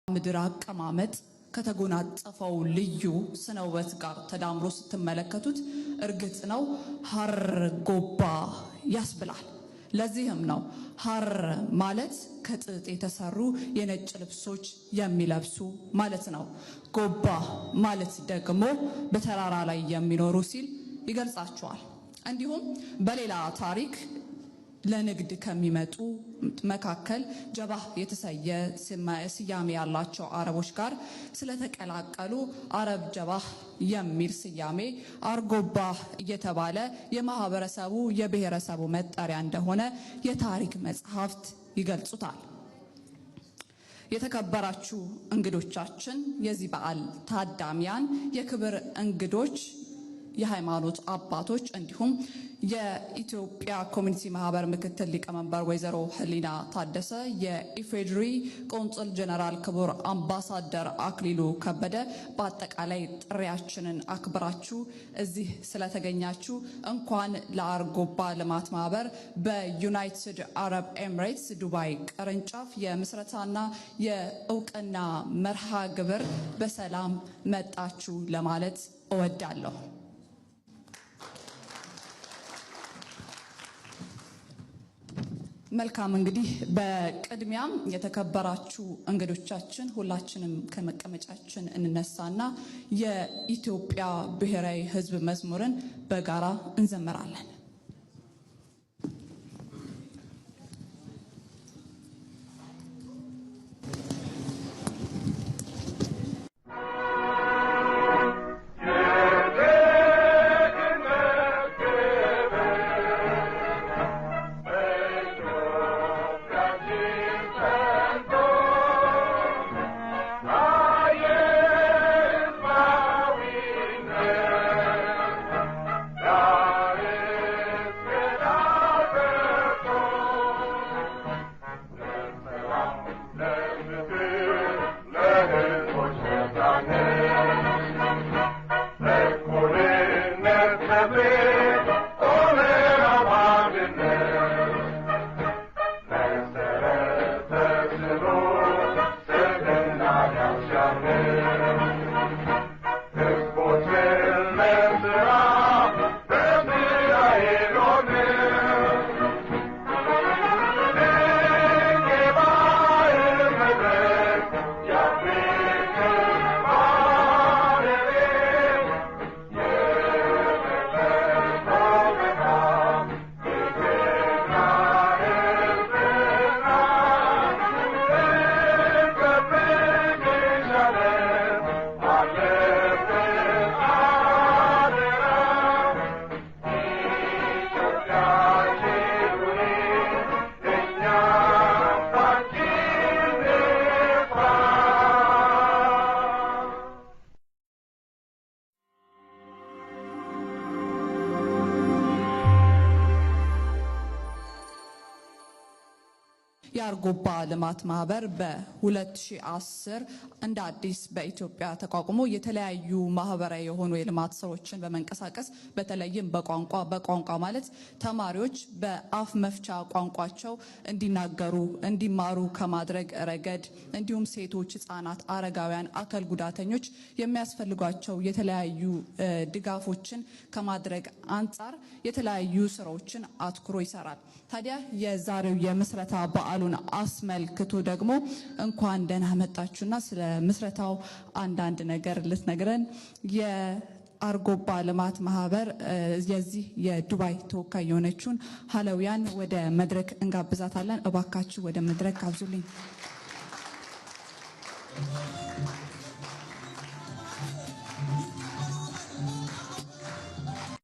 ምድር አቀማመጥ ከተጎናጸፈው ልዩ ስነውበት ጋር ተዳምሮ ስትመለከቱት እርግጥ ነው ሐር ጎባ ያስብላል። ለዚህም ነው ሐር ማለት ከጥጥ የተሰሩ የነጭ ልብሶች የሚለብሱ ማለት ነው። ጎባ ማለት ደግሞ በተራራ ላይ የሚኖሩ ሲል ይገልጻቸዋል። እንዲሁም በሌላ ታሪክ ለንግድ ከሚመጡ መካከል ጀባህ የተሰየ ስያሜ ያላቸው አረቦች ጋር ስለተቀላቀሉ አረብ ጀባህ የሚል ስያሜ አርጎባ እየተባለ የማህበረሰቡ የብሔረሰቡ መጠሪያ እንደሆነ የታሪክ መጽሐፍት ይገልጹታል። የተከበራችሁ እንግዶቻችን፣ የዚህ በዓል ታዳሚያን፣ የክብር እንግዶች፣ የሃይማኖት አባቶች እንዲሁም የኢትዮጵያ ኮሚኒቲ ማህበር ምክትል ሊቀመንበር ወይዘሮ ህሊና ታደሰ፣ የኢፌድሪ ቆንጽል ጀነራል ክቡር አምባሳደር አክሊሉ ከበደ፣ በአጠቃላይ ጥሪያችንን አክብራችሁ እዚህ ስለተገኛችሁ እንኳን ለአርጎባ ልማት ማህበር በዩናይትድ አረብ ኤሚሬትስ ዱባይ ቅርንጫፍ የምስረታና የእውቅና መርሃ ግብር በሰላም መጣችሁ ለማለት እወዳለሁ። መልካም እንግዲህ በቅድሚያም የተከበራችሁ እንግዶቻችን ሁላችንም ከመቀመጫችን እንነሳና የኢትዮጵያ ብሔራዊ ህዝብ መዝሙርን በጋራ እንዘምራለን። የአርጎባ ልማት ማህበር በ2010 እንደ አዲስ በኢትዮጵያ ተቋቁሞ የተለያዩ ማህበራዊ የሆኑ የልማት ስራዎችን በመንቀሳቀስ በተለይም በቋንቋ ማለት ተማሪዎች በአፍ መፍቻ ቋንቋቸው እንዲናገሩ እንዲማሩ ከማድረግ ረገድ እንዲሁም ሴቶች፣ ህፃናት፣ አረጋውያን፣ አካል ጉዳተኞች የሚያስፈልጓቸው የተለያዩ ድጋፎችን ከማድረግ አንጻር የተለያዩ ስራዎችን አትኩሮ ይሰራል። ታዲያ የዛሬው የምስረታ በዓሉን አስመልክቶ ደግሞ እንኳን ደህና መጣችሁና ስለ ምስረታው አንዳንድ ነገር ልትነግረን የአርጎባ ልማት ማህበር የዚህ የዱባይ ተወካይ የሆነችውን ሀለውያን ወደ መድረክ እንጋብዛታለን። እባካችሁ ወደ መድረክ ጋብዙልኝ።